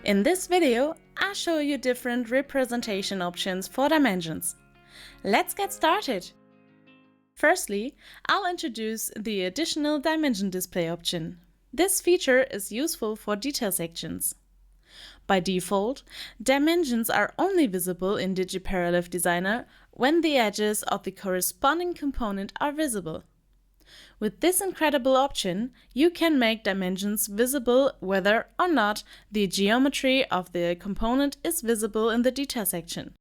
In this video, I'll show you different representation options for dimensions. Let's get started! Firstly, I'll introduce the additional dimension display option. This feature is useful for detail sections. By default, dimensions are only visible in DigiPara Liftdesigner when the edges of the corresponding component are visible. With this incredible option, you can make dimensions visible whether or not the geometry of the component is visible in the detail section.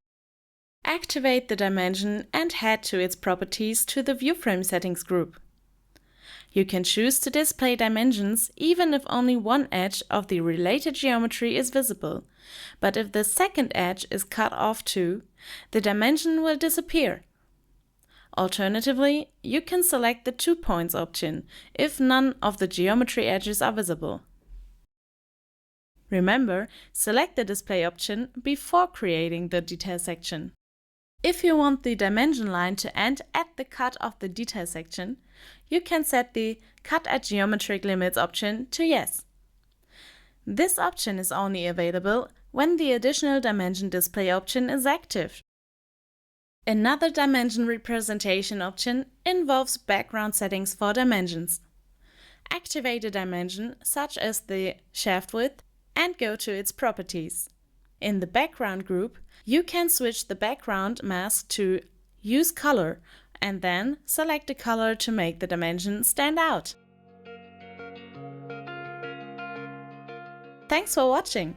Activate the dimension and head to its properties to the viewframe settings group. You can choose to display dimensions even if only one edge of the related geometry is visible, but if the second edge is cut off too, the dimension will disappear. Alternatively, you can select the 2 points option if none of the geometry edges are visible. Remember, select the display option before creating the detail section. If you want the dimension line to end at the cut of the detail section, you can set the Cut at Geometric Limits option to Yes. This option is only available when the additional dimension display option is active. Another dimension representation option involves background settings for dimensions. Activate a dimension such as the shaft width and go to its properties. In the background group, you can switch the background mask to Use Color and then select a color to make the dimension stand out. Thanks for watching!